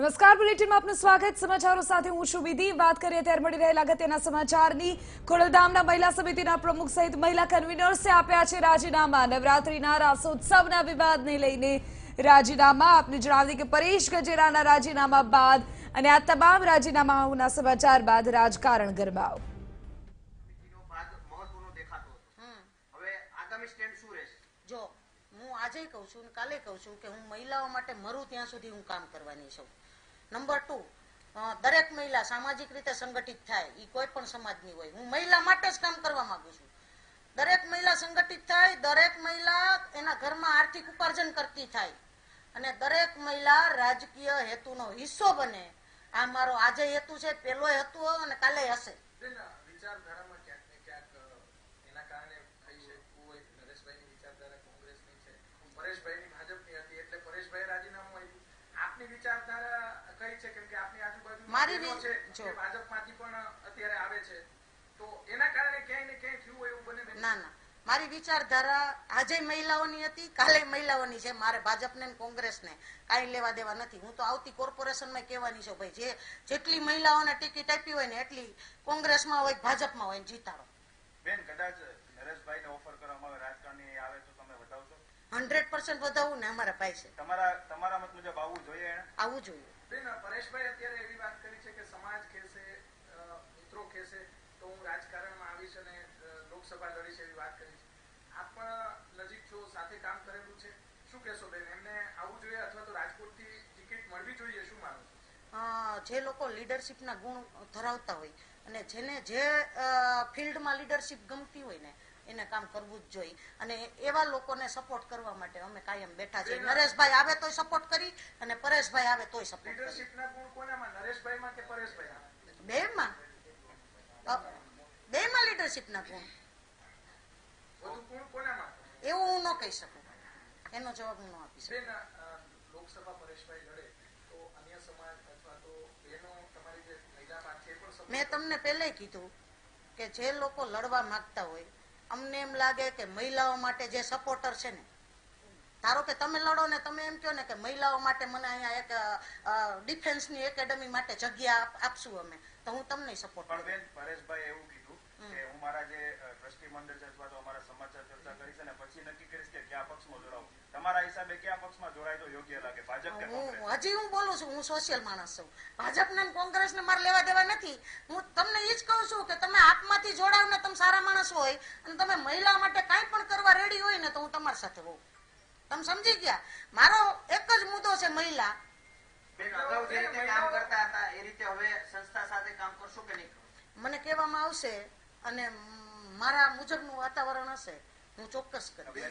નમસ્કાર, બુલેટિનમાં આપનું સ્વાગત। સમાચારો સાથે હું છું વિધિ। વાત કરીએ ત્યારે મળી રહેલા અગત્યના સમાચારની। ખોડલધામના મહિલા સમિતિના પ્રમુખ સહિત મહિલા કન્વીનર્સે આપ્યા છે રાજીનામા। નવરાત્રીના રાસોત્સવના વિવાદને લઈને રાજીનામા। આપને જણાવી કે પરેશ ગજેરાના રાજીનામા બાદ અને આ તમામ રાજીનામાઓના સમાચાર બાદ રાજકારણ ગરમાયું। જો હું આજે કહું છું ને કાલે કહું છું કે હું મહિલાઓ માટે મરું ત્યાં સુધી હું કામ કરવાની છું। નંબર 2, દરેક મહિલા સામાજિક રીતે સંગઠિત થાય, એ કોઈ પણ સમાજની હોય, હું મહિલા માટે જ કામ કરવા માંગુ છું। દરેક મહિલા સંગઠિત થાય, દરેક મહિલા એના ઘરમાં આર્થિક ઉપાર્જન કરતી થાય અને દરેક મહિલા રાજકીય હેતુનો હિસ્સો બને। આ મારો આજે હેતુ છે, પહેલો હેતુ અને કાલે હશે। ના ના, મારી વિચારધારા આજે મહિલાઓની હતી, કાલે મહિલાઓની છે। મારે ભાજપને ને કોંગ્રેસને કાંઈ લેવા દેવા નથી। હું તો આવતી કોર્પોરેશનમાં કહેવાની છું, ભાઈ જેટલી મહિલાઓને ટિકિટ આપી હોય ને એટલી કોંગ્રેસમાં હોય, ભાજપમાં હોય, જીતાડો। બેન, કદાચ નરેશભાઈને ઓફર કરવામાં આવે, રાજકારણી આવે તો તમે વધાવશો? 100% વધાવવું ને, અમારા ભાઈ છે। તમારા મત મુજબ આવવું જોઈએ? આવવું જોઈએ। બેન, પરેશભાઈ અત્યારે એવી વાત કરી છે કે સમાજ કહેશે, મિત્રો કહેશે તો હું રાજકારણમાં આવીશ અને લોકસભા લડીશ, એવી વાત કરી છે। આપ પણ નજીક છો, સાથે કામ કરેલું છે, શું કહેશો બેન? એમને આવવું જોઈએ અથવા તો રાજકોટથી ટિકિટ મળવી જોઈએ, શું માનો છો? જે લોકો લીડરશિપના ગુણ ધરાવતા હોય અને જેને જે ફિલ્ડમાં લીડરશિપ ગમતી હોય ને એને કામ કરવું જ જોઈએ અને એવા લોકોને સપોર્ટ કરવા માટે અમે કાયમ બેઠા છીએ। નરેશભાઈ આવે તોય સપોર્ટ કરી અને પરેશભાઈ આવે તોય સપોર્ટ કરી। લીડરશિપના ગુણ કોનામાં, નરેશભાઈમાં કે પરેશભાઈમાં? બેમાં લીડરશિપના ગુણ વધુ ગુણ કોનામાં? એવું હું ન કહી શકું, એનો જવાબ હું ન આપી શકું। લોકસભા પરેશભાઈ લડે તો અન્ય સમાજ અથવા તો બહેનો તમારી જે મહિલામાં છે પણ મેં તમને પહેલે કીધું કે જે લોકો લડવા માંગતા હોય, અમને એમ લાગે કે મહિલાઓ માટે જે સપોર્ટર છે ને, ધારો કે તમે લડો ને તમે એમ કહો ને કે મહિલાઓ માટે મને અહીંયા એક ડિફેન્સની એકેડમી માટે જગ્યા આપશું અમે, તો હું તમને સપોર્ટ કરું। બેન, પરેશભાઈ એવું કીધું કે હું મારા જે ટ્રસ્ટી મંડળ છે અથવા તો અમારા સમાચાર ચર્ચા કરીશ અને પછી નક્કી કરીશ કે કયા પક્ષમાં જોડાવું। તમારા હિસાબે કયા પક્ષમાં જોડાય તો યોગ્ય લાગે, ભાજપ કે કોંગ્રેસ? હજી હું બોલું છું, હું સોશિયલ માણસ છું। ભાજપને કોંગ્રેસને મારે લેવા દેવા નથી। હું તમને એ જ કહું છું કે તમે આપમાંથી જોડાવ ને, તમે સારા માણસ હોય અને તમે મહિલા માટે કાંઈ પણ કરવા રેડી હોય ને તો હું તમારી સાથે હોઉં। તમે સમજી ગયા? મારો એક જ મુદ્દો છે, મહિલા। મને કહેવામાં આવશે અને મારા મુજબનું વાતાવરણ હશે, હું ચોક્કસ કરીશ।